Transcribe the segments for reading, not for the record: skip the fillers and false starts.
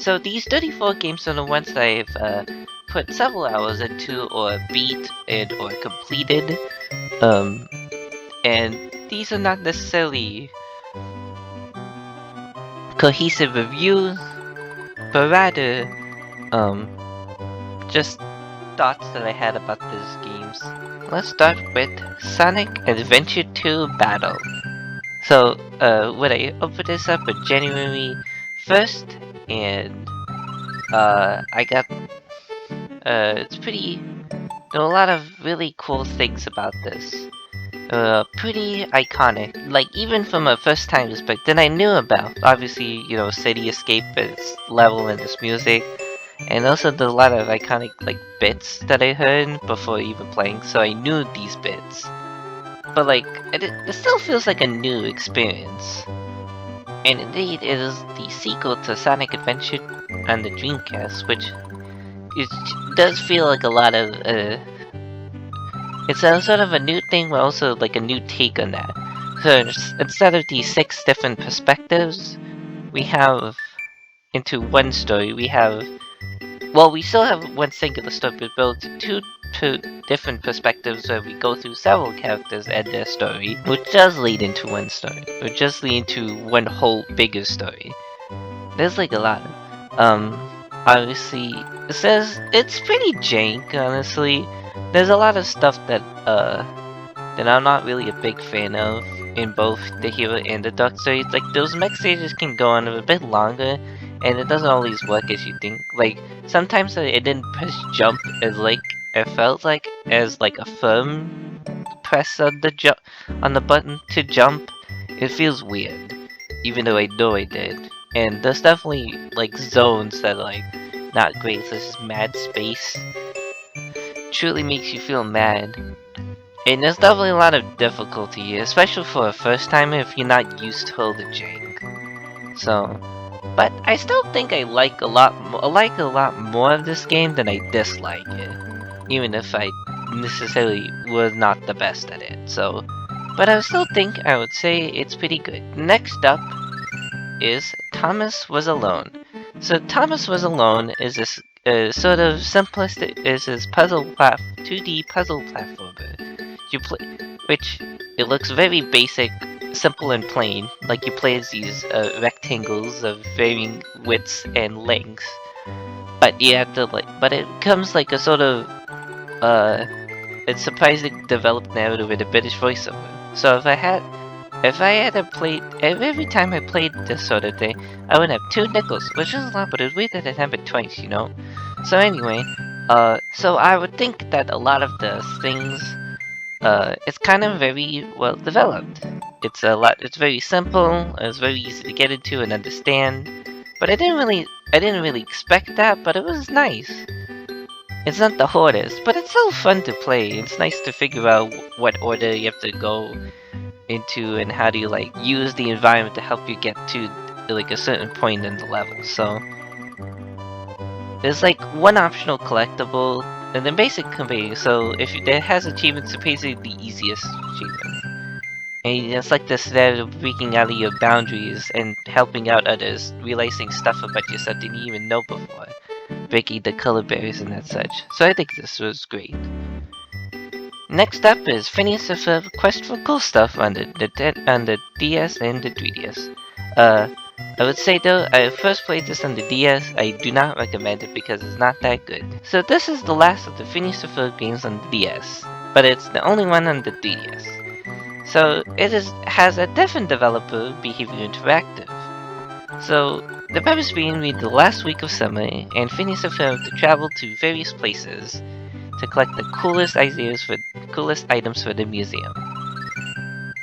So these 34 games are the ones that I've put several hours into, or beat and or completed. And these are not necessarily cohesive reviews, but rather just thoughts that I had about these games. Let's start with Sonic Adventure 2 Battle. So, when I opened this up on January 1st, and I got it's pretty. There are a lot of really cool things about this. Pretty iconic. Like, even from a first time perspective, I knew about. Obviously, you know, City Escape, its level and its music. And also there's a lot of iconic, like, bits that I heard before even playing, so I knew these bits. But, like, it still feels like a new experience. And indeed, it is the sequel to Sonic Adventure on the Dreamcast, which does feel like a lot of, it's a sort of a new thing, but also like a new take on that. So instead of the 6 different perspectives, we have into one story. We have, well, we still have one singular story, but built two different perspectives where we go through several characters and their story, which does lead into one story, which does lead into one whole bigger story. There's like a lot. Obviously, it says it's pretty jank. Honestly, there's a lot of stuff that I'm not really a big fan of in both the hero and the dark stories. Like, those mech stages can go on a bit longer, and it doesn't always work as you think. Like, sometimes it didn't press jump as like it felt like as like a firm press on the button to jump. It feels weird, even though I know I did. And there's definitely like zones that are like not great, such as mad space. Truly makes you feel mad. And there's definitely a lot of difficulty, especially for a first timer if you're not used to all the jank. So, but I still think I like a lot more of this game than I dislike it, even if I necessarily was not the best at it. So, but I still think I would say it's pretty good. Next up is Thomas Was Alone. So Thomas Was Alone is this sort of simplistic, is this 2D puzzle platformer. You play, which it looks very basic, simple and plain. Like, you play as these rectangles of varying widths and lengths, but you have to but it becomes like a sort of it's surprisingly developed narrative with a British voiceover. So if I had to play, every time I played this sort of thing, I would have 2 nickels, which is a lot, but it's weird that it happened twice, you know? So anyway, so I would think that a lot of the things, it's kind of very well developed. It's very simple, it's very easy to get into and understand, but I didn't really expect that, but it was nice. It's not the hardest, but it's still fun to play. It's nice to figure out what order you have to go into and how do you like use the environment to help you get to like a certain point in the level. So there's like one optional collectible and then basic company. So if it has achievements, it's basically the easiest achievement. And it's like this way of breaking out of your boundaries and helping out others, realizing stuff about yourself that you didn't even know before, breaking the color barriers and that such. So I think this was great. Next up is Phineas and Ferb Quest for Cool Stuff on the DS and the 3DS. I would say though, I first played this on the DS. I do not recommend it because it's not that good. So this is the last of the Phineas and Ferb games on the DS, but it's the only one on the 3DS. So has a different developer, Behavior Interactive. So the premise being the last week of summer, and Phineas and Ferb to travel to various places to collect the coolest items for the museum.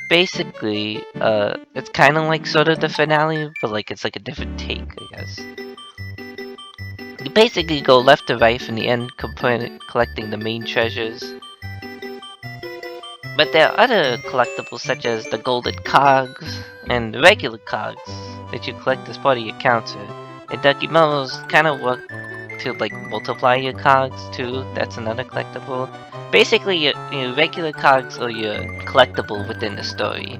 Basically, it's kind of like sort of the finale, but like it's like a different take, I guess. You basically go left to right from the end component, collecting the main treasures. But there are other collectibles such as the golden cogs and the regular cogs that you collect as part of your counter. And Ducky Mellows kind of work to like multiply your cogs too. That's another collectible. Basically, your regular cogs are your collectible within the story.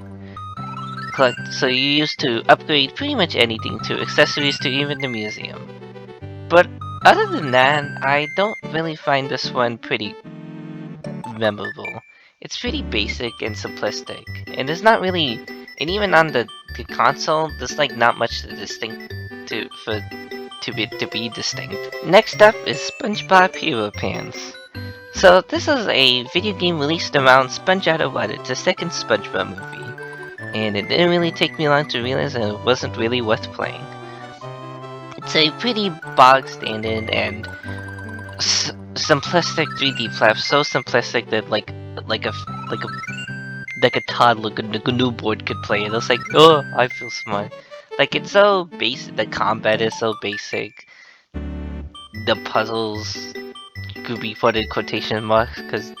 So you used to upgrade pretty much anything, to accessories to even the museum. But other than that, I don't really find this one pretty memorable. It's pretty basic and simplistic, and there's not really, and even on the console, there's like not much to distinct to be distinct. Next up is SpongeBob Hero Pants. So this is a video game released around SpongeBob What? It's a second SpongeBob movie, and it didn't really take me long to realize that it wasn't really worth playing. It's a pretty bog standard and simplistic 3D platform, so simplistic that like a toddler, like a newborn could play it. It's like, oh, I feel smart. Like it's so basic. The combat is so basic. The puzzles could be put in quotation marks because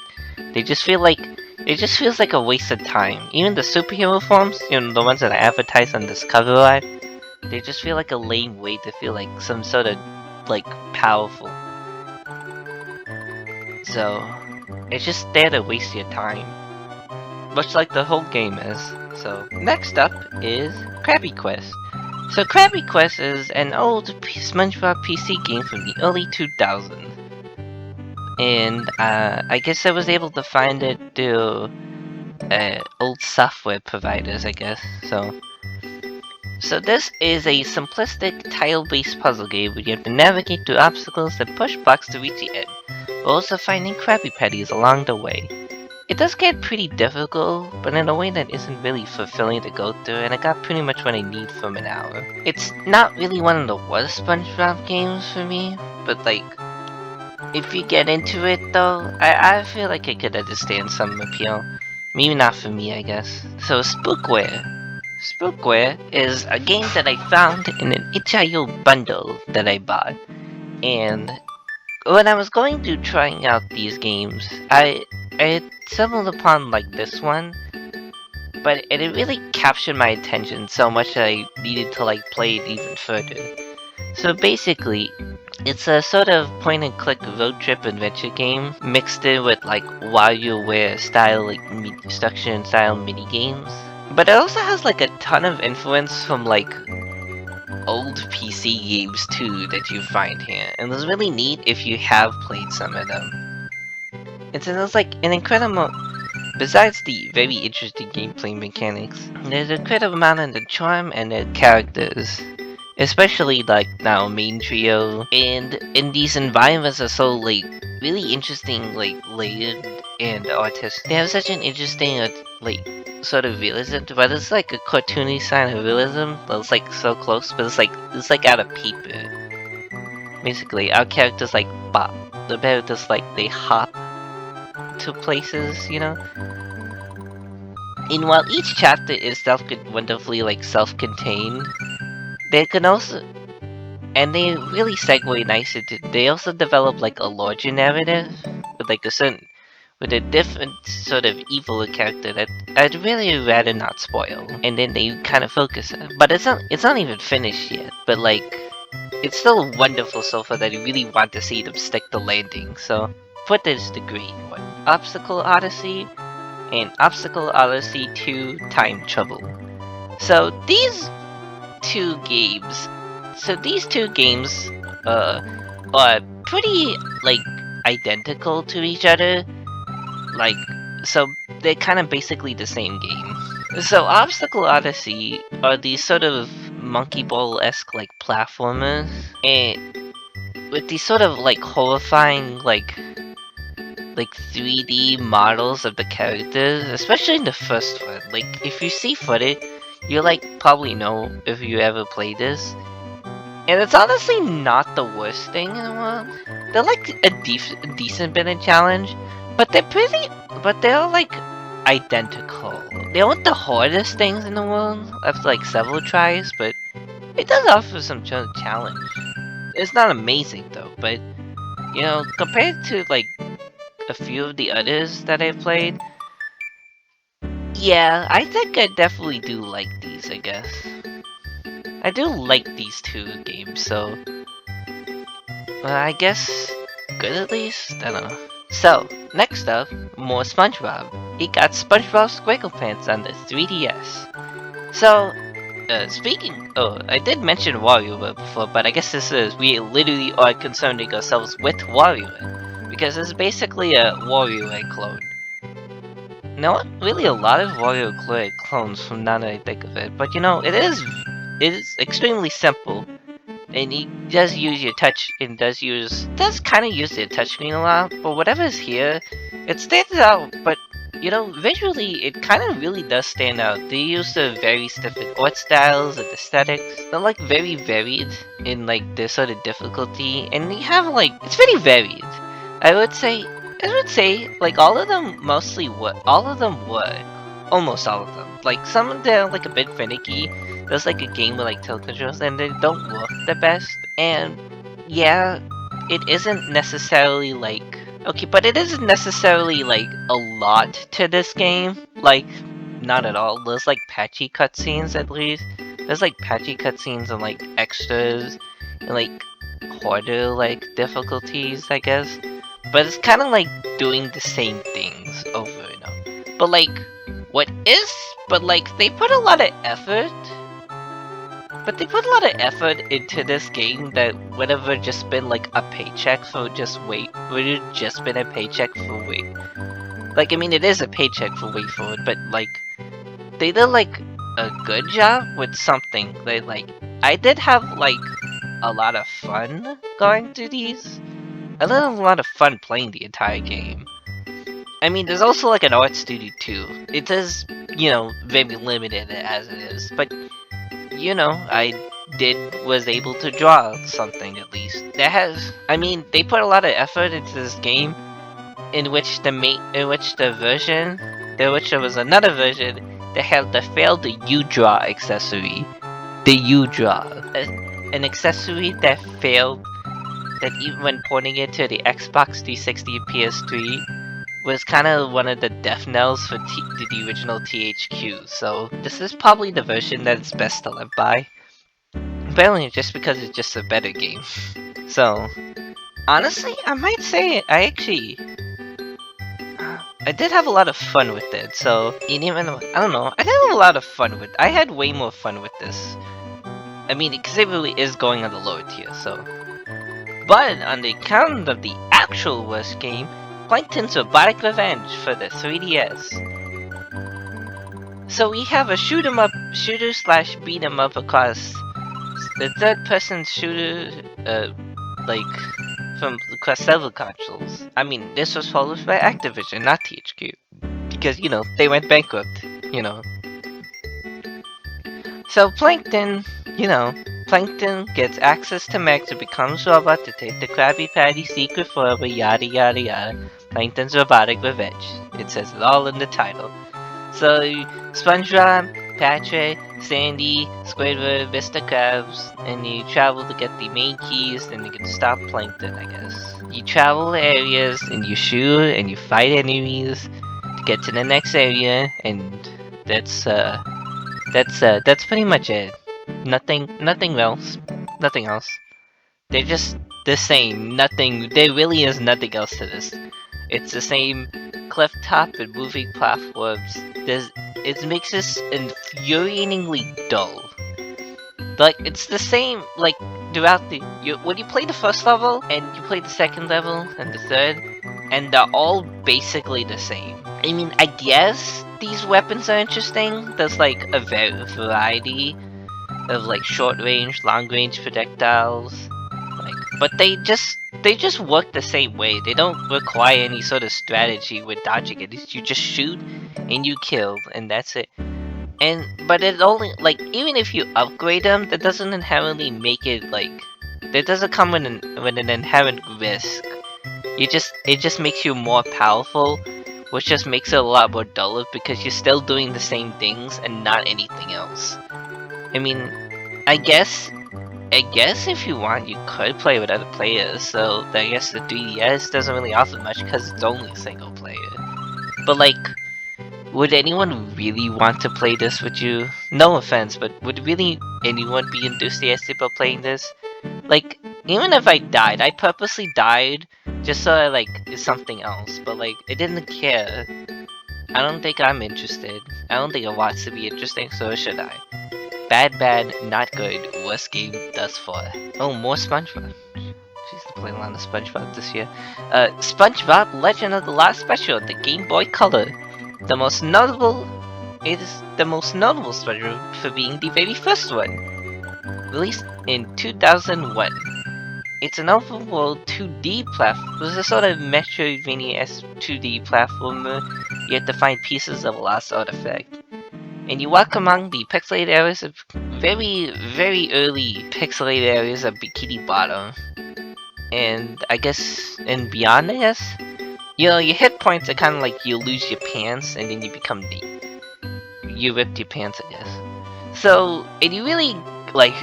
they just feel like it just feels like a waste of time. Even the superhero forms, you know, the ones that are advertised on this cover art, they just feel like a lame way to feel like some sort of like powerful. So it's just there to waste your time, much like the whole game is. So next up is Krabby Quest. So Krabby Quest is an old SpongeBob PC game from the early 2000s. And I guess I was able to find it through old software providers, I guess. So this is a simplistic tile-based puzzle game where you have to navigate through obstacles and push blocks to reach the end, while also finding Krabby Patties along the way. It does get pretty difficult, but in a way that isn't really fulfilling to go through, and I got pretty much what I need from an hour. It's not really one of the worst SpongeBob games for me, but like, if you get into it though, I feel like I could understand some appeal. Maybe not for me, I guess. So Spookware. Spookware is a game that I found in an itch.io bundle that I bought. And when I was going through trying out these games, I had stumbled upon like this one, but it really captured my attention so much that I needed to like play it even further. So basically, it's a sort of point and click road trip adventure game mixed in with like WarioWare style like destruction style mini games. But it also has like a ton of influence from like old PC games too that you find here, and it's really neat if you have played some of them. It's like an incredible. Besides the very interesting gameplay mechanics, there's an incredible amount of the charm and the characters. Especially like now main trio, and in these environments are so like really interesting, like layered and artistic. They have such an interesting like sort of realism, but it's like a cartoony side of realism that's like so close, but it's like out of paper. Basically, our characters like bop. The characters like they hop to places, you know. And while each chapter is wonderfully like self-contained, they can also, and they really segue nice into, they also develop like a larger narrative with like with a different sort of evil character that I'd really rather not spoil. And then they kind of focus it, but it's not even finished yet. But like, it's still wonderful so far that I really want to see them stick the landing. So put this to grade one: Obstacle Odyssey and Obstacle Odyssey 2: Time Trouble. So these two games are pretty like identical to each other, like, so they're kind of basically the same game. So Obstacle Odyssey are these sort of monkey ball-esque like platformers, and with these sort of like horrifying like 3D models of the characters, especially in the first one. Like if you see footage, you like probably know if you ever played this. And it's honestly not the worst thing in the world. They're like a decent bit of challenge, but they're like identical. They aren't the hardest things in the world after like several tries, but it does offer some challenge. It's not amazing though, but you know, compared to like a few of the others that I've played, yeah, I think I definitely do like these, I guess. I do like these two games, so I guess good at least? I don't know. So, next up, more SpongeBob. He got SpongeBob Squarepants on the 3DS. So, speaking, oh, I did mention WarioWare before, but I guess we literally are concerning ourselves with WarioWare, because it's basically a WarioWare clone. Not really a lot of WarioWare clones from now that I think of it, but you know, it is extremely simple, and he does use your touch, and does kind of use the touchscreen a lot, but whatever is here, it stands out, but you know, visually, it kind of really does stand out. They use the various different art styles and aesthetics. They're like very varied in like their sort of difficulty, and they have like it's very varied. I would say like all of them mostly work. All of them work. Almost all of them. Like some of them are like a bit finicky. There's like a game with like tilt controls, and they don't work the best. And yeah, it isn't necessarily like okay, but it isn't necessarily like a lot to this game. Like, not at all. There's like patchy cutscenes at least. There's like patchy cutscenes and like extras and like harder like difficulties, I guess. But it's kind of like doing the same things over and over. But like, but like they put a lot of effort. But they put a lot of effort into this game that would have just been like a paycheck for just wait. Would have just been a paycheck for wait. Like, I mean, it is a paycheck for wait for it, but like, they did like a good job with something. I did have like a lot of fun going through these. I did have a lot of fun playing the entire game. I mean, there's also like an art studio too. It is, you know, very limited as it is, but you know, was able to draw something at least. I mean, they put a lot of effort into this game, in which there was another version that had the failed U-Draw accessory. The U-Draw, an accessory that failed, that even when porting it to the Xbox 360 and PS3, was kind of one of the death knells for the original THQ, so this is probably the version that is best to live by. Apparently just because it's just a better game. So, honestly, I might say I did have a lot of fun with it, so, I don't know, I did have a lot of fun with I had way more fun with this. I mean, because it really is going on the lower tier, so. But, on the account of the actual worst game, Plankton's Robotic Revenge for the 3DS. So we have a shooter slash beat 'em up across the third person shooter, from across several consoles. I mean, this was published by Activision, not THQ. Because, you know, they went bankrupt, you know. So Plankton gets access to mechs and becomes a robot to take the Krabby Patty secret forever, yada yada yada. Plankton's Robotic Revenge. It says it all in the title. So, SpongeBob, Patrick, Sandy, Squidward, Mr. Krabs, and you travel to get the main keys, and you can stop Plankton, I guess. You travel the areas, and you shoot, and you fight enemies to get to the next area, and that's pretty much it. Nothing else. Nothing else. They're just the same. There really is nothing else to this. It's the same cliff top and moving platforms. It makes this infuriatingly dull. Like, it's the same, like, throughout when you play the first level, and you play the second level, and the third, and they're all basically the same. I mean, I guess these weapons are interesting. There's, like, a variety of, like, short-range, long-range projectiles. Like, but they just work the same way. They don't require any sort of strategy with dodging it. You just shoot and you kill, and that's it. But it only, like, even if you upgrade them, that doesn't inherently make it, like, that doesn't come with an inherent risk. It just makes you more powerful, which just makes it a lot more duller because you're still doing the same things and not anything else. I mean, I guess if you want, you could play with other players, so I guess the 3DS doesn't really offer much because it's only single player. But like, would anyone really want to play this with you? No offense, but would really anyone be enthusiastic about playing this? Like, even if I died, I purposely died just so I, like, is something else, but like, I didn't care. I don't think I'm interested. I don't think it wants to be interesting, so should I? Bad, not good. Worst game thus far. Oh, more SpongeBob. She's playing a lot of SpongeBob this year. SpongeBob Legend of the Last Special, the Game Boy Color. The most notable. It is the most notable SpongeBob for being the very first one. Released in 2001. It's an open world 2D platform. It was a sort of Metroidvania-esque 2D platformer. You have to find pieces of a lost artifact. And you walk among the pixelated areas of very early pixelated areas of Bikini Bottom. And I guess, and beyond, I guess? You know, your hit points are kind of like you lose your pants and then you become you ripped your pants, I guess. So, and you really, like,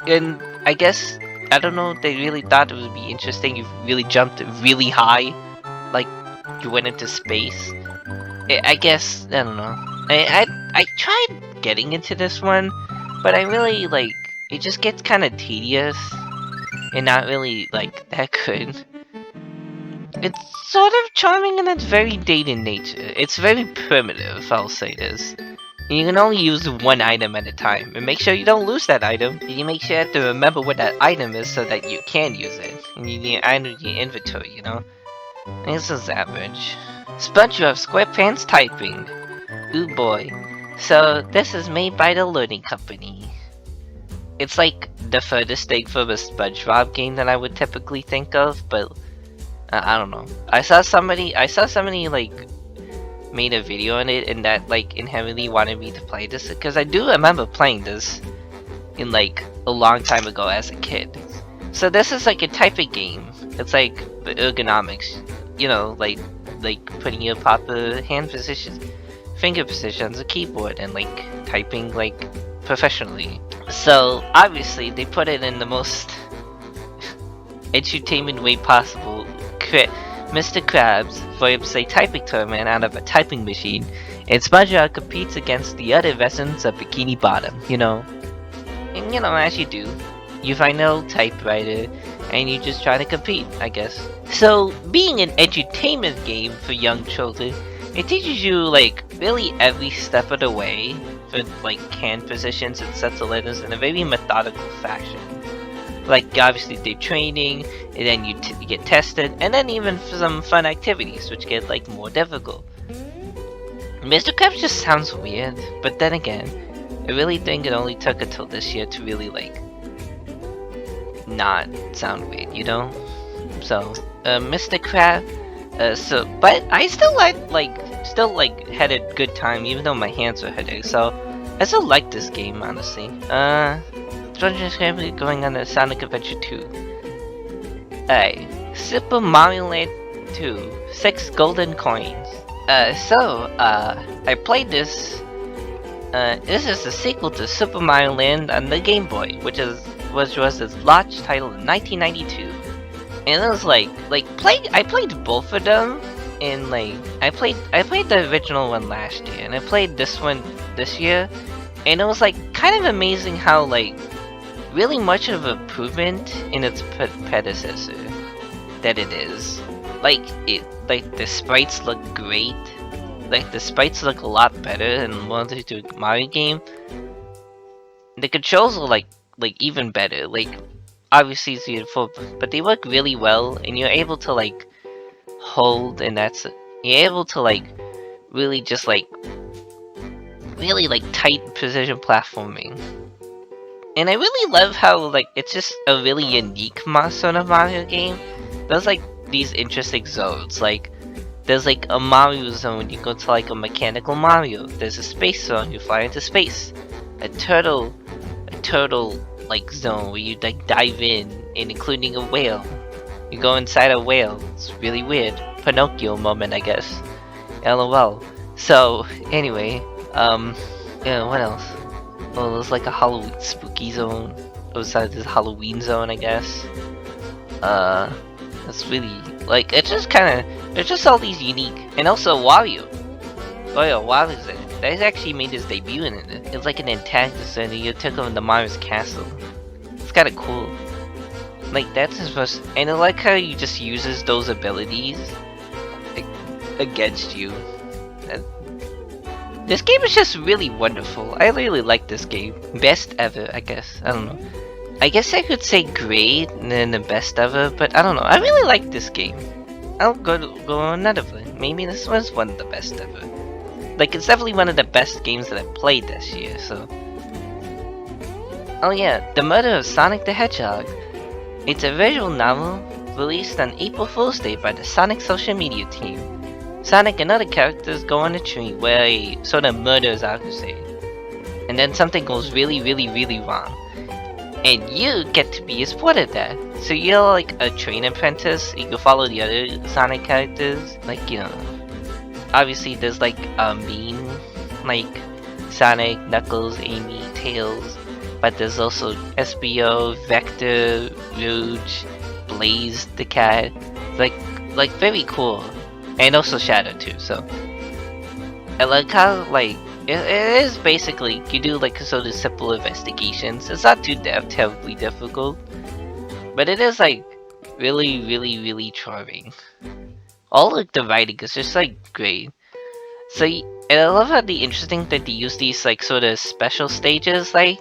and I guess, I don't know, they really thought it would be interesting. You really jumped really high, like you went into space. I guess, I don't know. I tried getting into this one, but I really, like, it just gets kind of tedious and not really, like, that good. It's sort of charming and it's very dated in nature. It's very primitive, I'll say this. And you can only use one item at a time, and make sure you don't lose that item. And you make sure you have to remember what that item is so that you can use it. And you need item in your inventory, you know? This is average. SpongeBob SquarePants typing. Ooh boy. So this is made by the Learning Company. It's like the furthest thing from a SpongeBob game that I would typically think of, but I don't know. I saw somebody like made a video on it and that like inherently wanted me to play this because I do remember playing this in like a long time ago as a kid. So this is like a type of game. It's like the ergonomics, you know, like putting your proper hand position, finger position on the keyboard and like typing like professionally. So obviously they put it in the most entertainment way possible. Mr. Krabs flips a typing tournament out of a typing machine, and SpongeBob competes against the other residents of Bikini Bottom, you know. And you know, as you do, you find an old typewriter, and you just try to compete, I guess. So, being an entertainment game for young children, it teaches you, like, really every step of the way for, like, hand positions and sets of letters in a very methodical fashion. Like, obviously, they're training, and then you get tested, and then even some fun activities, which get, like, more difficult. Mr. Krabs just sounds weird, but then again, I really think it only took until this year to really, like, not sound weird, you know? So, Mr. Krabs, but I still had a good time, even though my hands were hurting, so I still like this game, honestly. SpongeBob going on the Sonic Adventure 2. Super Mario Land 2, 6 golden coins. I played this. This is the sequel to Super Mario Land on the Game Boy, which was its launch title in 1992. And it was I played both of them, and like I played the original one last year, and I played this one this year, and it was like kind of amazing how like really much of an improvement in its predecessor that it is. Like the sprites look great. Like the sprites look a lot better than one of the Mario game. The controls are like even better. Like obviously it's beautiful, but they work really well, and you're able to like hold, and you're able to like really just like really like tight precision platforming. And I really love how like it's just a really unique sort of Mario game. There's like these interesting zones. Like there's like a Mario zone, you go to like a mechanical Mario. There's a space zone, you fly into space. A turtle like zone where you like dive in, and including a whale. You go inside a whale. It's really weird. Pinocchio moment, I guess. LOL. So anyway, yeah, what else? Oh, there's like a Halloween spooky zone. Outside this Halloween zone, I guess. That's really like it's just all these unique, and also Wario. Oh yeah, Wario's in it. That actually made his debut in it. It's like an antagonist, and you took him to Mario's castle. It's kind of cool. Like that's his first, and I like how he just uses those abilities against you. This game is just really wonderful. I really like this game. Best ever, I guess. I don't know. I guess I could say great and then the best ever, but I don't know. I really like this game. I'll go another one. Maybe this was one of the best ever. Like, it's definitely one of the best games that I've played this year, so... Oh yeah, The Murder of Sonic the Hedgehog. It's a visual novel released on April Fool's Day by the Sonic social media team. Sonic and other characters go on a tree where a sort of murder is accused. And then something goes really, really, really wrong. And you get to be a part of that. So you're like a train apprentice, you can follow the other Sonic characters. Like, you know, obviously there's like a mean, like Sonic, Knuckles, Amy, Tails. But there's also SBO, Vector, Rouge, Blaze the cat. Like very cool. And also Shadow too, so I like how like it is basically you do like sort of simple investigations. It's not too terribly difficult, but it is like really, really, really charming. All like the writing is just like great. So and I love how the interesting that they use these like sort of special stages, like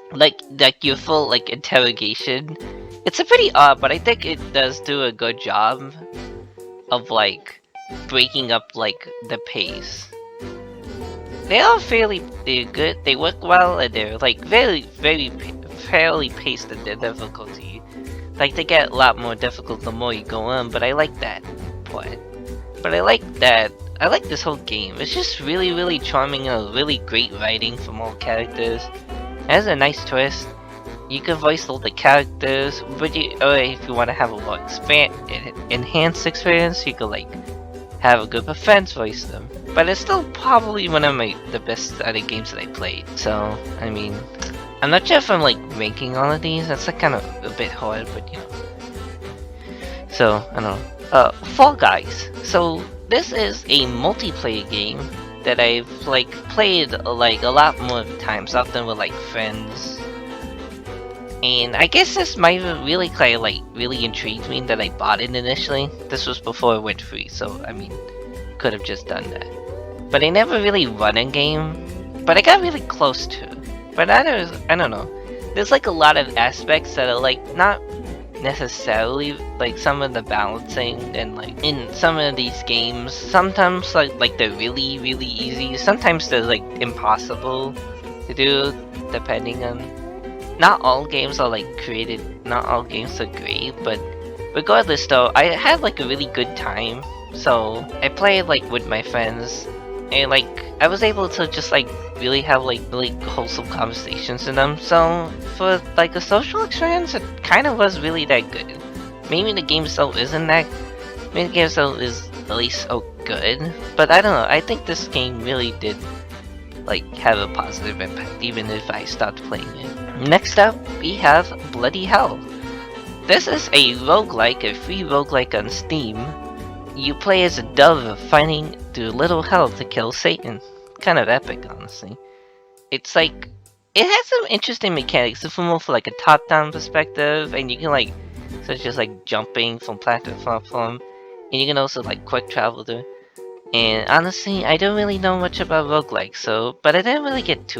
your full like interrogation. It's a pretty odd, but I think it does do a good job of like breaking up like the pace. They are they're good, they work well, and they're like very fairly paced in their difficulty. Like they get a lot more difficult the more you go on, but I like that part. But I like this whole game. It's just really, really charming and really great writing from all characters. It has a nice twist. You can voice all the characters, but or if you want to have a more enhanced experience, you could like have a group of friends voice them. But it's still probably one of the best other games that I played. So, I mean, I'm not sure if I'm like ranking all of these. That's like kind of a bit hard, but you know. So, I don't know. Fall Guys. So, this is a multiplayer game that I've like played like a lot more times, often with like friends. And I guess this might have really kind of like really intrigued me that I bought it initially. This was before it went free, so I mean, could have just done that. But I never really run a game, but I got really close to it. But I don't know. There's like a lot of aspects that are like not necessarily like some of the balancing, and like in some of these games, sometimes like they're really, really easy. Sometimes they're like impossible to do, depending on. Not all games are like created, not all games are great, but regardless though, I had like a really good time. So I played like with my friends, and like I was able to just like really have like really wholesome conversations in them. So for like a social experience, it kind of was really that good. Maybe the game itself isn't that, maybe the game itself is at least good, but I don't know, I think this game really did like have a positive impact even if I stopped playing it. Next up, we have Bloody Hell. This is a roguelike, a free roguelike on Steam. You play as a dove fighting through little hell to kill Satan. Kind of epic, honestly. It's like, it has some interesting mechanics. It's more for like a top-down perspective, and you can like, such as like jumping from platform to platform, and you can also like quick travel through. And honestly, I don't really know much about roguelikes, so, but I didn't really get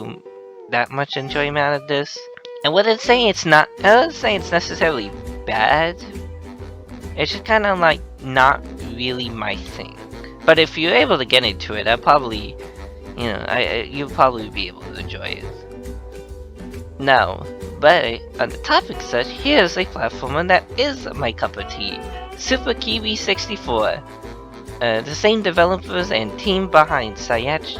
that much enjoyment out of this. And what it's saying, I don't say it's necessarily bad. It's just kind of like not really my thing. But if you're able to get into it, I probably, you know, you'll probably be able to enjoy it. Now, but on the topic such, here's a platformer that is my cup of tea. Super Kiwi 64. The same developers and team behind Sayatro,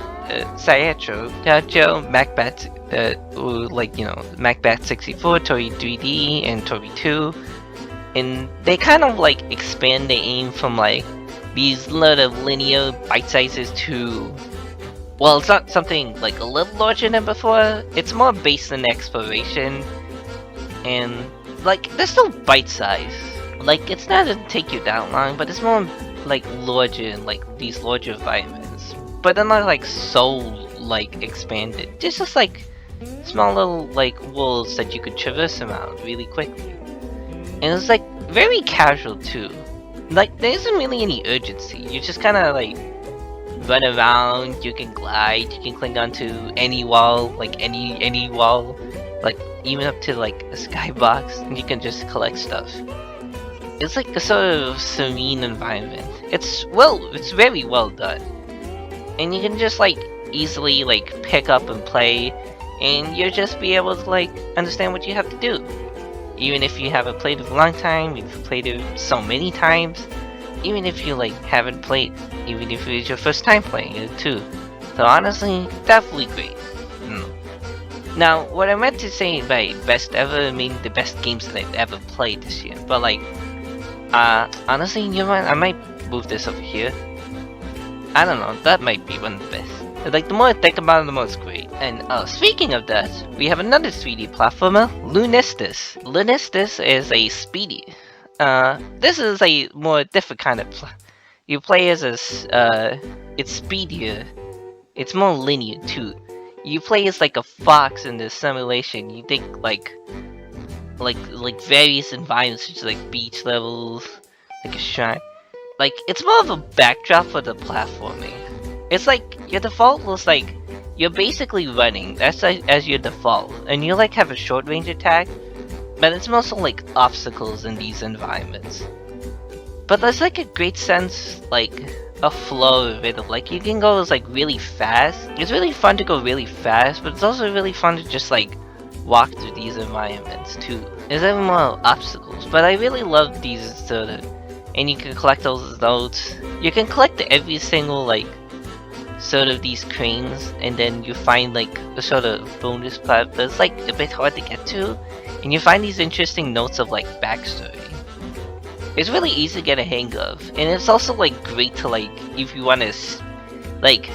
MacBat, like, you know, MacBat 64, Tori 3D, and Tori 2. And they kind of like expand the aim from like these lot of linear bite sizes to, well, it's not something like a little larger than before. It's more based in exploration, and like they're still bite size. Like it's not gonna take you that long, but it's more like larger and like these larger environments. But they're not like so like expanded. It's just like small little like worlds that you could traverse around really quickly. And it's like very casual too. Like there isn't really any urgency. You're just kind of like run around, you can glide, you can cling onto any wall, like any wall, like even up to like a skybox, and you can just collect stuff. It's like a sort of serene environment. It's very well done. And you can just like easily like pick up and play, and you'll just be able to like understand what you have to do. Even if you haven't played it for a long time, you've played it so many times, even if you like haven't played, even if it's your first time playing it too. So honestly, definitely great. Now, what I meant to say by best ever, I mean the best games that I've ever played this year. But like, honestly, you know what? I might move this over here. I don't know, that might be one of the best. Like, the more I think about it, the more it's great. And, speaking of that, we have another 3D platformer, Lunistis. Lunistis is a speedy. This is a more different kind of you play as a, it's speedier. It's more linear, too. You play as, like, a fox in this simulation. You think, like various environments, such as, like, beach levels, like a shrine. Like, it's more of a backdrop for the platforming. It's like, your default looks like, you're basically running, that's like, as your default, and you like have a short range attack, but it's mostly like obstacles in these environments. But there's like a great sense, like, a flow of it, like you can go like really fast. It's really fun to go really fast, but it's also really fun to just like walk through these environments too. There's even more obstacles, but I really love these sort of, and you can collect those notes. You can collect every single like sort of these cranes, and then you find like a sort of bonus part, but it's like a bit hard to get to, and you find these interesting notes of like backstory. It's really easy to get a hang of, and it's also like great to like, if you want to like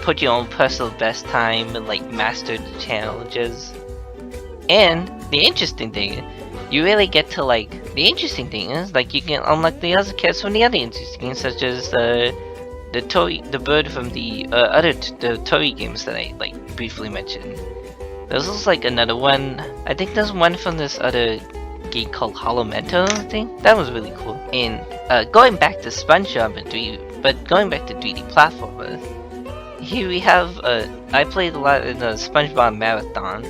put your own personal best time and like master the challenges. And the interesting thing, you really get to like, the interesting thing is like you can unlock the other kits from the other interesting games, such as the bird from the the Toy games that I like briefly mentioned. There's also like another one. I think there's one from this other game called Holomento. I think that was really cool. And going back to SpongeBob and 3D, but going back to 3D platformers, here we have I played a lot in the SpongeBob Marathon.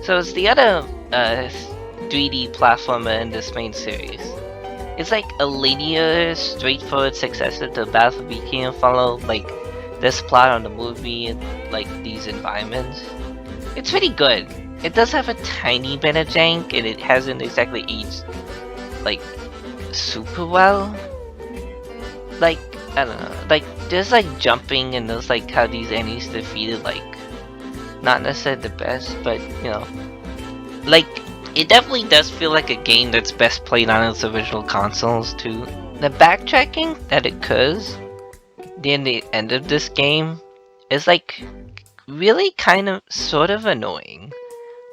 So it's the other 3D platformer in this main series. It's like a linear, straightforward successor to Battle for Bikini and follow like this plot on the movie and like these environments. It's pretty good. It does have a tiny bit of jank, and it hasn't exactly aged like super well. Like, I don't know, like there's like jumping, and there's like how these enemies defeated like not necessarily the best, but you know, like it definitely does feel like a game that's best played on its original consoles too. The backtracking that occurs near the end of this game is like really kind of sort of annoying.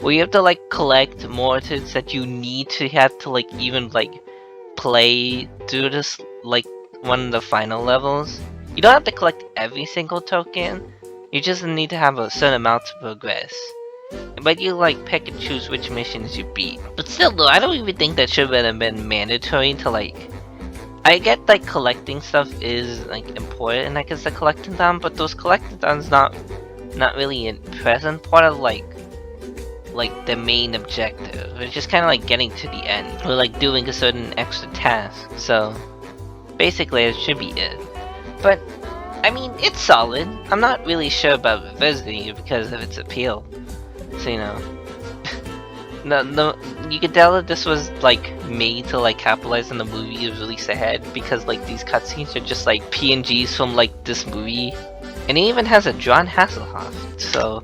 Where you have to like collect more tokens that you need to have to like even like play through this like one of the final levels. You don't have to collect every single token, you just need to have a certain amount to progress. But you like pick and choose which missions you beat. But still though, I don't even think that should have been mandatory to like, I get like collecting stuff is like important, I guess, the collectathon, but those collectathons not really a present part of like the main objective. It's just kinda like getting to the end, or like doing a certain extra task. So basically it should be it. But I mean, it's solid. I'm not really sure about revisiting it because of its appeal. So you know, no, you can tell that this was like made to like capitalize on the movie it was released ahead, because like these cutscenes are just like PNGs from like this movie, and it even has a John Hasselhoff. So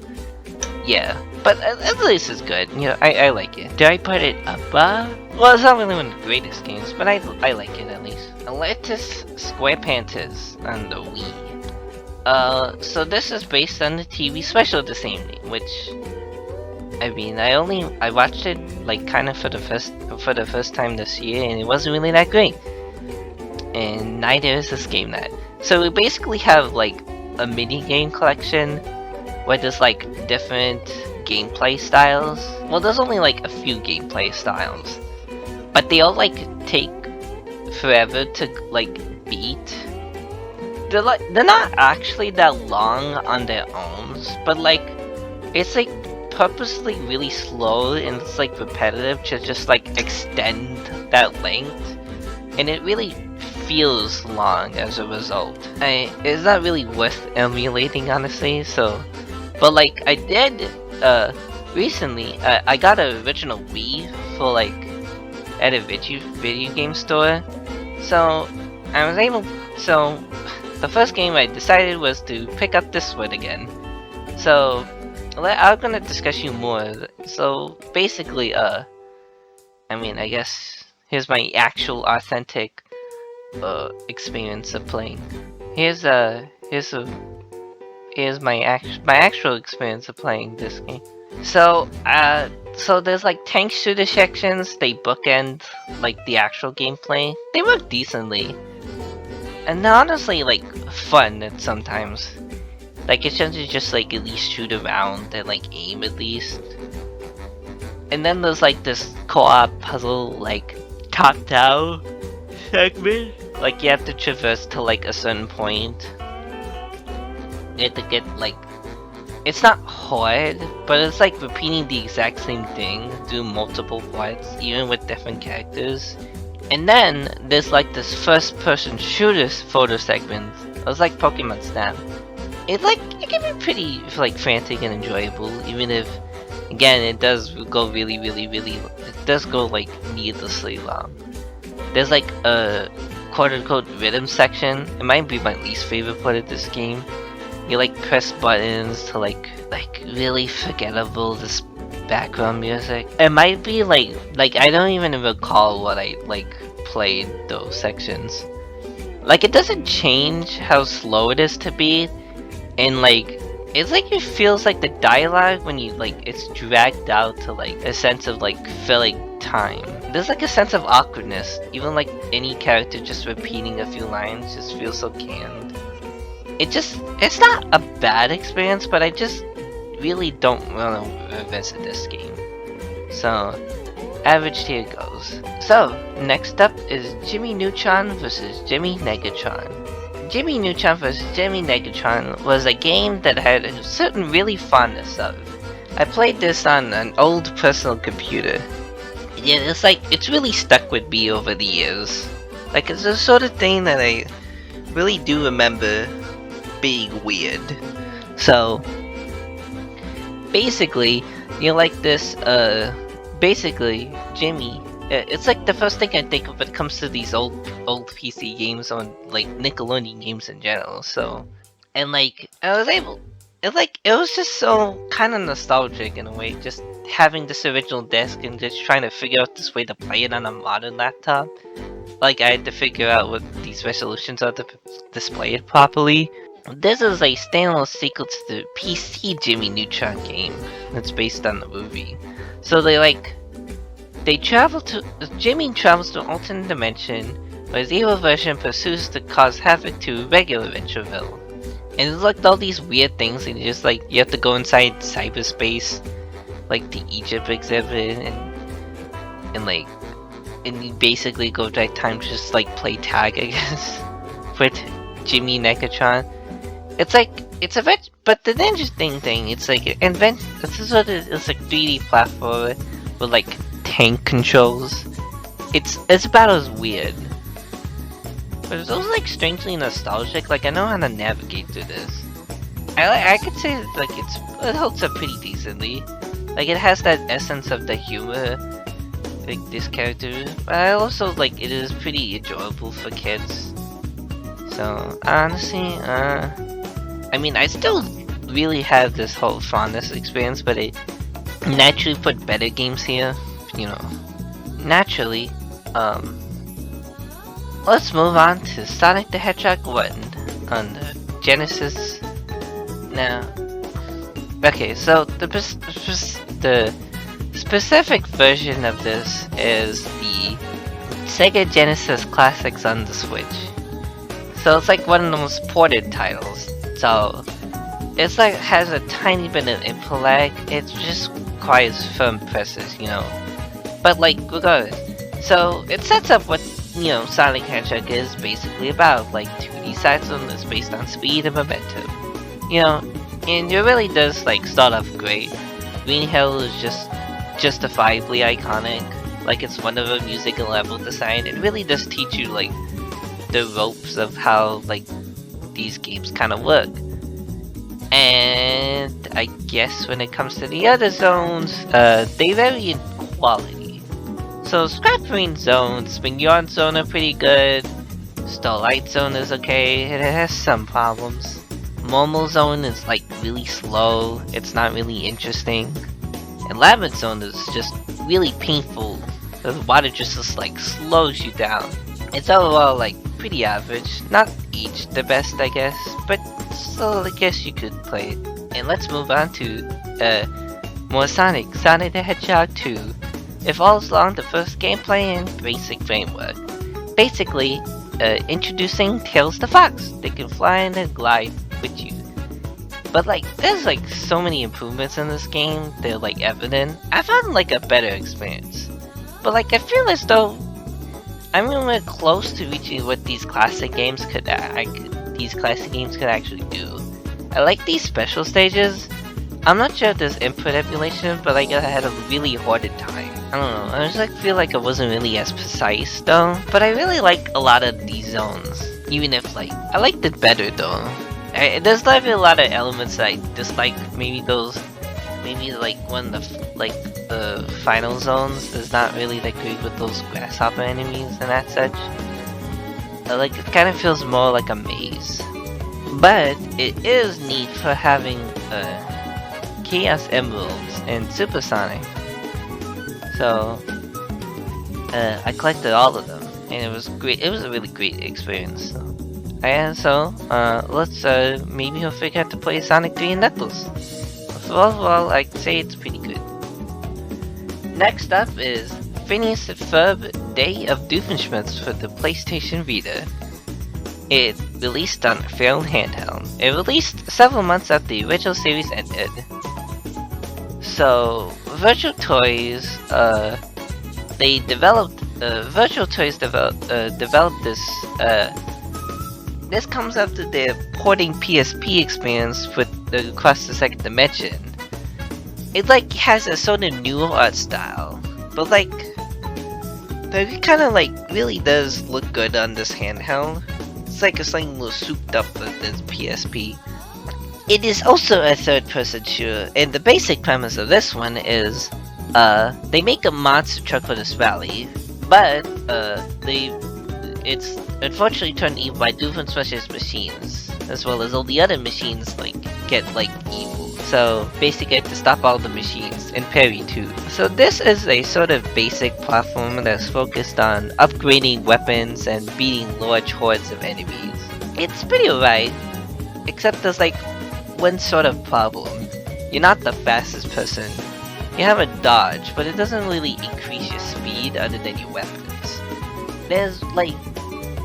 yeah, but at least it's good. You know, I like it. Do I put it above? Well, it's not really one of the greatest games, but I like it at least. Let's Squarepants on the Wii. So this is based on the TV special of the same name, which I mean, I watched it like kind of for the first time this year, and it wasn't really that great. And neither is this game that. So we basically have like a mini game collection where there's like different gameplay styles. Well, there's only like a few gameplay styles, but they all like take forever to like beat. they're not actually that long on their own, but like it's like purposely really slow and it's like repetitive to just like extend that length, and it really feels long as a result. It's not really worth emulating, honestly. So, but like I did recently, I got an original Wii for like at a video game store. So I was able. So the first game I decided was to pick up this one again. So I'm gonna discuss you more. So basically, I mean, I guess here's my actual authentic experience of playing. Here's my actual experience of playing this game. So so there's like tank shooter sections. They bookend like the actual gameplay. They work decently, and they're honestly like fun at sometimes. Like it's just like at least shoot around and like aim at least. And then there's like this co-op puzzle like top-down segment. Like you have to traverse to like a certain point. You have to get like, it's not hard, but it's like repeating the exact same thing through multiple parts, even with different characters. And then there's like this first-person shooter photo segment. It's like Pokemon Snap. It can be pretty like frantic and enjoyable, even if again it does go really it does go like needlessly long. There's like a quote-unquote rhythm section. It might be my least favorite part of this game. You like press buttons to like really forgettable this background music. It might be like I don't even recall what I like played those sections. Like it doesn't change how slow it is to be. And like, it's like it feels like the dialogue when you like, it's dragged out to like a sense of like filling time. There's like a sense of awkwardness. Even like any character just repeating a few lines just feels so canned. It's not a bad experience, but I just really don't want to revisit this game. So, average tier goes. So, next up is Jimmy Neutron vs. Jimmy Negatron. Jimmy Neutron vs. Jimmy Negatron was a game that I had a certain really fondness of. I played this on an old personal computer. Yeah, it's really stuck with me over the years. Like it's the sort of thing that I really do remember being weird. So basically, you like this, basically Jimmy. It's like the first thing I think of when it comes to these old PC games on like Nickelodeon games in general. So, and like it was just so kind of nostalgic in a way, just having this original disc and just trying to figure out this way to play it on a modern laptop. Like I had to figure out what these resolutions are to display it properly. This is a standalone sequel to the PC Jimmy Neutron game that's based on the movie. So Jimmy travels to an alternate dimension where his evil version pursues to cause havoc to regular Ventureville. And there's like all these weird things, and you have to go inside cyberspace, like the Egypt exhibit, and you basically go back time to just like play tag, I guess, with Jimmy Negatron. But the interesting thing, it's like it's like 3D platformer with like tank controls. It's about as weird, but it's also like strangely nostalgic. Like I know how to navigate through this. I could say like it holds up pretty decently. Like it has that essence of the humor, like this character, but I also like it is pretty enjoyable for kids. So honestly, I mean I still really have this whole fondness experience, but it naturally put better games here. You know, naturally. Let's move on to Sonic the Hedgehog 1 on the Genesis. Now, okay, so the specific version of this is the Sega Genesis Classics on the Switch. So it's like one of the most ported titles. So it's like has a tiny bit of input lag. It just requires firm presses, you know. But like regardless, so it sets up what Sonic Hedgehog is basically about, like 2D side zone that's based on speed and momentum. And it really does like start off great. Green Hill is just justifiably iconic. Like it's one of a music and level design. It really does teach you like the ropes of how like these games kind of work. And I guess when it comes to the other zones, they vary in quality. So Scrap Marine Zone, Spin Yarn Zone are pretty good. Starlight Zone is okay, it has some problems. Momo Zone is like really slow, it's not really interesting. And Labyrinth Zone is just really painful. The water just like slows you down. It's overall like pretty average, not each the best I guess, but still I guess you could play it. And let's move on to more Sonic the Hedgehog 2. It follows along the first gameplay and basic framework. Basically, introducing Tails the Fox. They can fly and then glide with you. But like, there's like so many improvements in this game, they're like evident. I found like a better experience. But like, I feel as though I'm really close to reaching what these classic games could actually do. I like these special stages. I'm not sure if there's input emulation, but like I had a really hoarded time. I don't know, I just like feel like it wasn't really as precise though. But I really like a lot of these zones, even if like, I liked it better though. There's definitely a lot of elements that I dislike. Maybe like one of the final zones is not really that great with those grasshopper enemies and that such. Like it kind of feels more like a maze. But it is neat for having Chaos Emeralds and Supersonic. So I collected all of them, and it was great. It was a really great experience. So let's maybe he'll figure out to play Sonic 3 and Knuckles. So overall, I'd say it's pretty good. Next up is Phineas and Ferb Day of Doofenshmirtz for the PlayStation Vita. It released on a failed handheld. It released several months after the original series ended. So, Virtual Toys, developed this, this comes after their porting PSP experience with Across the Second Dimension. It like has a sort of new art style, but like, it kind of like really does look good on this handheld. It's like it's like a little souped up with this PSP. It is also a third-person shooter, and the basic premise of this one is, they make a monster truck for this valley, but it's unfortunately turned evil by Doofenshmirtz's machines, as well as all the other machines like get like evil. So basically, you have to stop all the machines and parry too. So this is a sort of basic platform that's focused on upgrading weapons and beating large hordes of enemies. It's pretty alright, except there's like one sort of problem. You're not the fastest person. You have a dodge, but it doesn't really increase your speed other than your weapons. There's like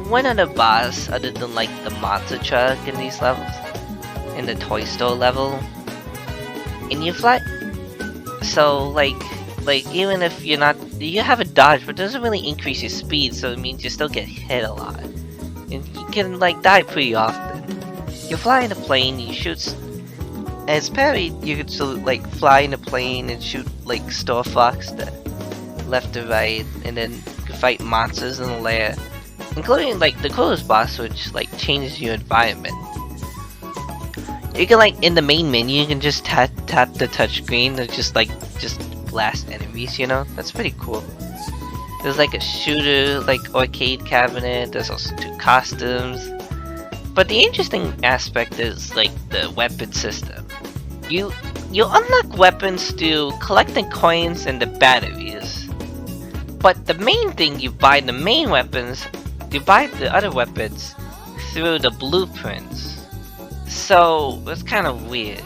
one other boss other than like the monster truck in these levels, in the toy store level, and you fly. So like even if you have a dodge, but it doesn't really increase your speed, so it means you still get hit a lot, and you can like die pretty often. You fly in a plane, you shoot. As parry, you can still like fly in a plane and shoot like Star Fox left to right, and then fight monsters in the lair, including like the coolest boss, which like changes your environment. You can like in the main menu, you can just tap the touchscreen and just blast enemies. That's pretty cool. There's like a shooter, like arcade cabinet. There's also 2 costumes. But the interesting aspect is like the weapon system. You unlock weapons through collecting coins and the batteries. But the main thing, you buy the main weapons, you buy the other weapons through the blueprints. So it's kind of weird.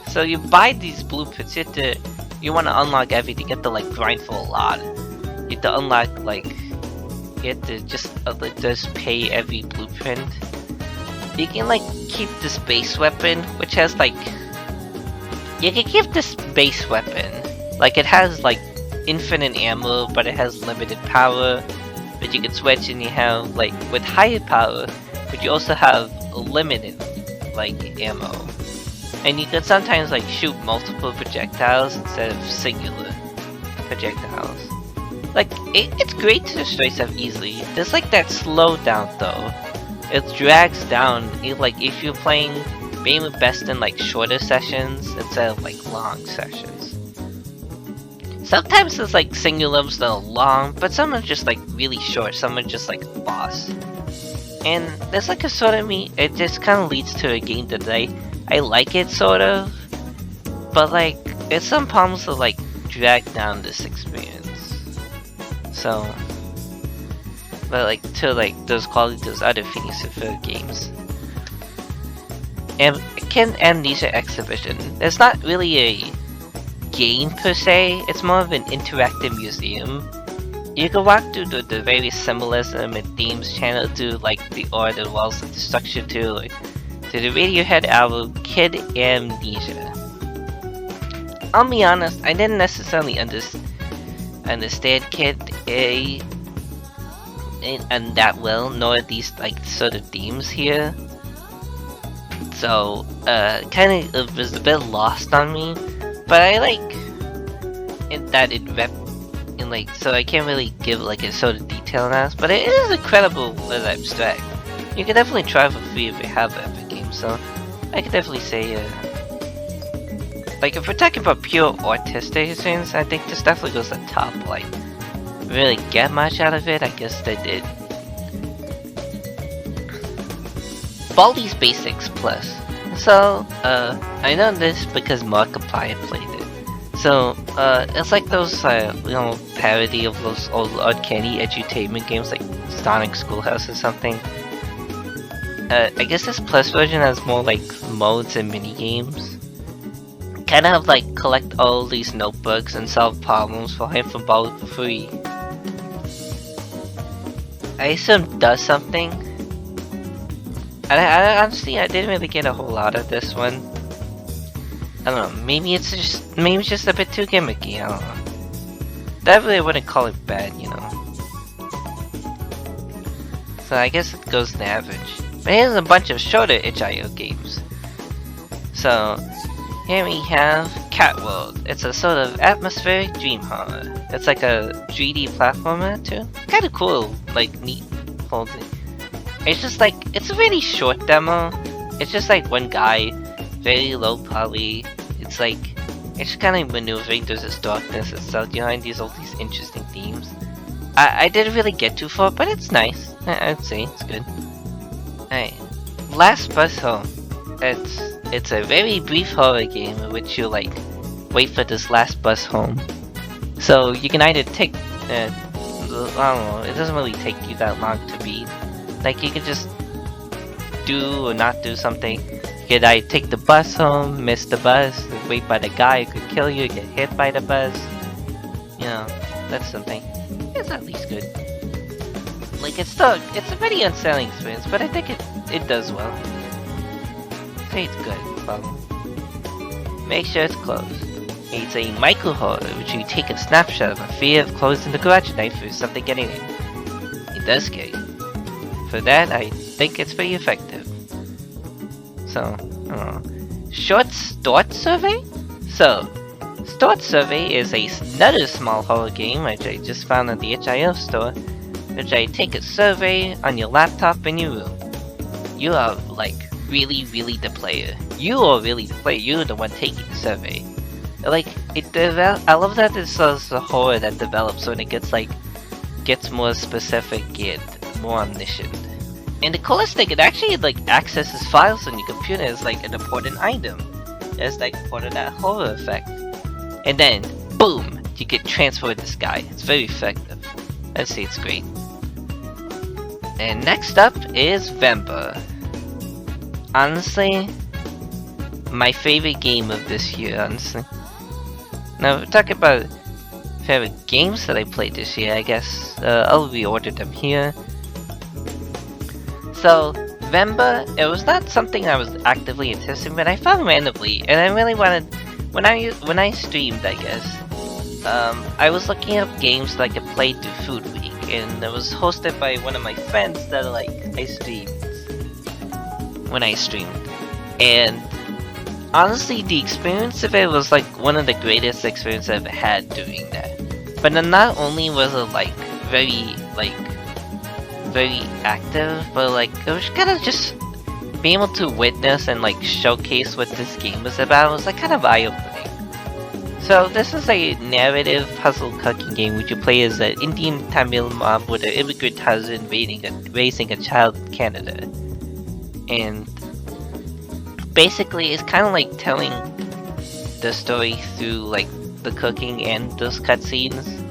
So you buy these blueprints, you want to unlock everything, you have to like grind for a lot. You have to unlock like, you have to just pay every blueprint. You can like keep this base weapon, which has like, you can keep this base weapon, like it has like infinite ammo, but it has limited power. but you can switch and you have like with higher power, but you also have limited like ammo, and you can sometimes like shoot multiple projectiles instead of singular projectiles. Like it's great to destroy stuff easily. There's like that slowdown though. It drags down. Like if you're playing maybe best in like shorter sessions instead of like long sessions. Sometimes it's like singulars that are long, but some are just like really short. Some are just like a boss. And there's like a sort of me. It just kind of leads to a game that I like it sort of, but like there's some problems that like drag down this experience. So, but like to like those quality, those other things for games. And Ken Amnesia Exhibition. It's not really a game per se. It's more of an interactive museum. You can walk through the various symbolism and themes channeled through like the art as well as the structure to the Radiohead album Kid Amnesia. I'll be honest, I didn't necessarily understand Kid A and that well, nor these like sort of themes here. So kind of was a bit lost on me, but I like that it rep in like, so I can't really give like a sort of detail on that, but it is incredible as abstract. You can definitely try for free if you have the Epic Games, so I could definitely say like if we're talking about pure artistic experience, I think this definitely goes to the top. Like really get much out of it, I guess they did. Baldi's Basics Plus. So I know this because Markiplier played it. So it's like those parody of those old arcade edutainment games like Sonic Schoolhouse or something. I guess this Plus version has more like modes and mini games. Kind of like collect all these notebooks and solve problems for him from Baldi for free. I assume does something. I honestly I didn't really get a whole lot of this one. I don't know, maybe it's just a bit too gimmicky, I don't know. Definitely wouldn't call it bad, you know. So I guess it goes to average. But here's a bunch of shorter itch.io games. So here we have Cat World. It's a sort of atmospheric dream horror. It's like a 3D platformer too. Kinda cool, like neat whole thing. It's just like, it's a really short demo. It's just like one guy, very low poly. It's like, it's kind of maneuvering through this darkness and stuff behind all these interesting themes. I didn't really get too far, but it's nice. I'd say it's good. Alright, Last Bus Home. It's a very brief horror game in which you like wait for this last bus home. So you can either take, I don't know, it doesn't really take you that long to beat. Like you could just do or not do something. You could either take the bus home, miss the bus, wait by the guy who could kill you, get hit by the bus. You know, that's something. It's at least good. Like it's a very unsettling experience, but I think it does well. Say it's good, well, make sure it's closed. It's a micro horror which you take a snapshot of a fear of closing the garage knife or something getting in. It does scare you. For that, I think it's pretty effective. So, I don't know. Short Start Survey? So, Start Survey is another small horror game which I just found at the itch.io store, which I take a survey on your laptop in your room. You are like really the player. You are really the player. You're the one taking the survey. Like I love that this is a horror that develops when it gets more specific and more omniscient. And the coolest thing, it actually like accesses files on your computer as like an important item. It's like part of that horror effect. And then boom, you get transferred this guy. It's very effective. I'd say it's great. And next up is Vemba. Honestly, my favorite game of this year, honestly. Now, we're talking about favorite games that I played this year, I guess. I'll reorder them here. So, Vemba, it was not something I was actively anticipating, but I found randomly, and I really wanted, when I streamed, I guess, I was looking up games that I could play through Food Week, and it was hosted by one of my friends that like I streamed when I streamed. And honestly, the experience of it was like one of the greatest experiences I've ever had doing that. But then not only was it like very active, but like it was kind of just being able to witness and like showcase what this game was about was like kind of eye-opening. So this is a narrative puzzle cooking game which you play as an Indian Tamil mom with an immigrant husband raising a child in Canada. And basically it's kind of like telling the story through like the cooking and those cutscenes.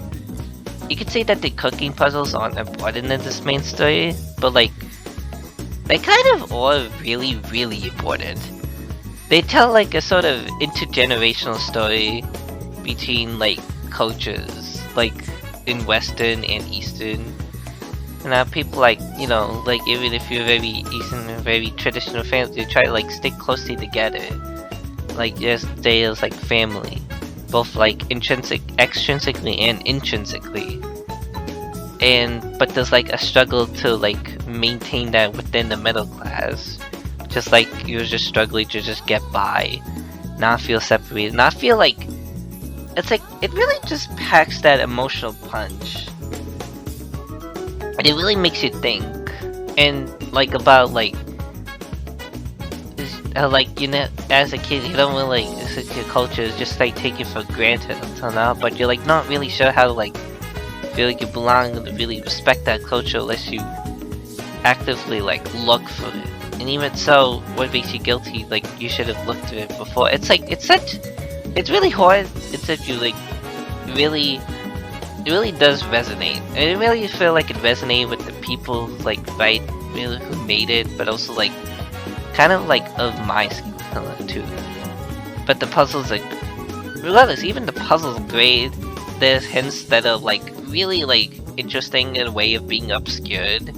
You could say that the cooking puzzles aren't important in this main story, but like they kind of are really, really important. They tell like a sort of intergenerational story between like cultures, like in Western and Eastern. And now people like, you know, like even if you're very Eastern and very traditional family, you try to like stick closely together. Like just stay as like family. Both like extrinsically and intrinsically. But there's like a struggle to like maintain that within the middle class. Just like you're just struggling to just get by, not feel separated, not feel like it's like it really just packs that emotional punch. And it really makes you think, and like about like you know, as a kid you don't really like your culture is just like take it for granted until now, but you're like not really sure how to like feel like you belong and really respect that culture unless you actively like look for it. And even so, what makes you guilty? Like you should have looked at it before. It's like it's really hard. It's that you like it really does resonate. And it really feel like it resonated with the people like really who made it, but also like kind of like of my skin color too. But the puzzles like regardless, even the puzzles great. There's hints that are like really like interesting in a way of being obscured.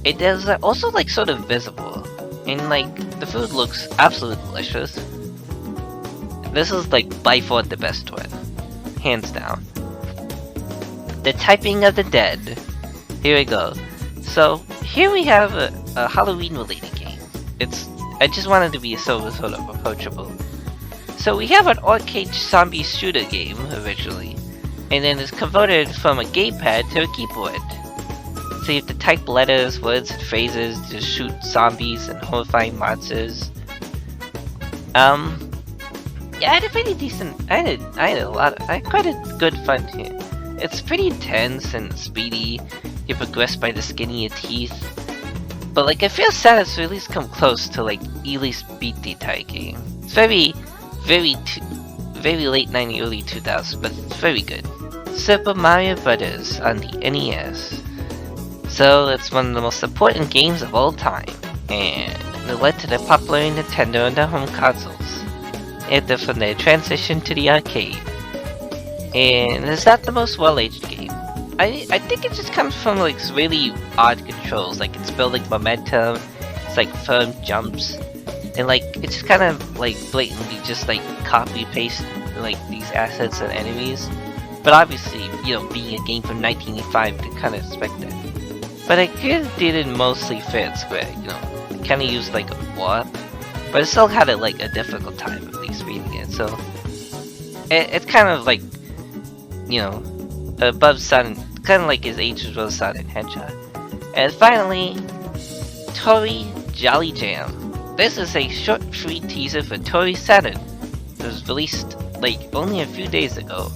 It is also like sort of visible, and like the food looks absolutely delicious. This is like by far the best one, hands down. The Typing of the Dead. Here we go. So here we have a Halloween related game. I just wanted to be sort of approachable. So we have an arcade zombie shooter game originally, and then it's converted from a gamepad to a keyboard. So you have to type letters, words, and phrases to shoot zombies and horrifying monsters. Yeah, I had a pretty decent. I had quite a good fun here. It's pretty intense and speedy. You progress by the skin of your teeth. But like, I feel sad to at least come close to like at least beat the entire game. It's very late 90s, early 2000s, but it's very good. Super Mario Bros. On the NES. So it's one of the most important games of all time, and it led to the popular Nintendo and the home consoles. After from their transition to the arcade. And it's not the most well-aged game. I think it just comes from like really odd controls, like it's building momentum, it's like firm jumps, and like it's just kind of like blatantly just like copy-paste like these assets and enemies. But obviously, you know, being a game from 1985, to kind of expect that. But I kind of did it mostly fair and square, you know. It kind of used like a warp, but it still had like a difficult time at least reading it. So it's kind of like, you know, above Sonic, kind of like his age as well as Sonic Hedgehog. And finally, Tori Jolly Jam. This is a short free teaser for Tori Saturn. It was released like only a few days ago.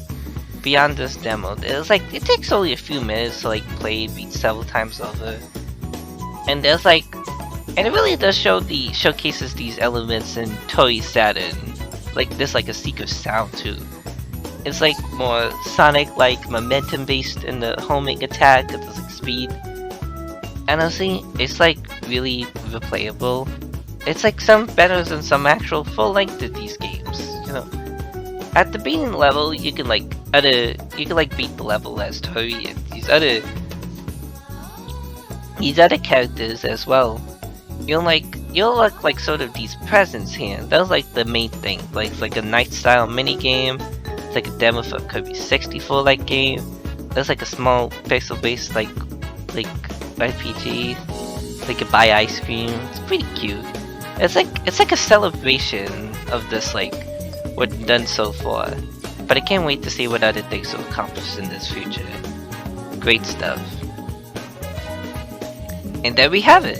Beyond this demo, it takes only a few minutes to like play, beat several times over, and there's like, and it really does showcases these elements in Tori Saturn. Like there's like a secret sound too. It's like more Sonic like momentum based in the homing attack. It's like speed. And honestly, it's like really replayable. It's like some better than some actual full length of these games. You know, at the beginning level, you can like beat the level as Tori and these other characters as well. You'll look like sort of these presents here. That was like the main thing. Like it's like a night style mini game. It's like a demo for Kirby 64 like game. It's like a small pixel-based like RPG. Like you buy ice cream. It's pretty cute. It's like a celebration of this like what we've done so far. But I can't wait to see what other things will accomplish in this future. Great stuff. And there we have it.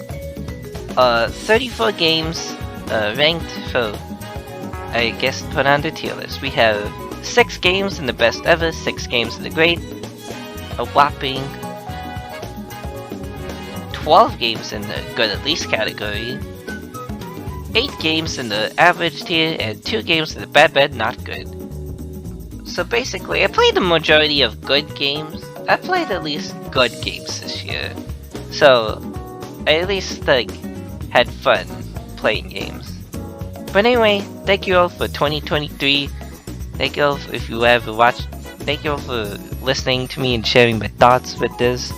34 games ranked for, I guess, put on the tier list. We have 6 games in the best ever, 6 games in the great, a whopping 12 games in the good at least category, 8 games in the average tier, and 2 games in the bad not good. So basically, I played the majority of good games. I played at least good games this year. So, I at least like had fun playing games. But anyway, thank you all for 2023. Thank you all if you ever watched. Thank you all for listening to me and sharing my thoughts with this.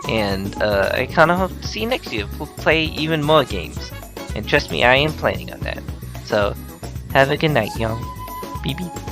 And I kind of hope to see you next year. We'll play even more games. And trust me, I am planning on that. So, have a good night, y'all. Beep beep.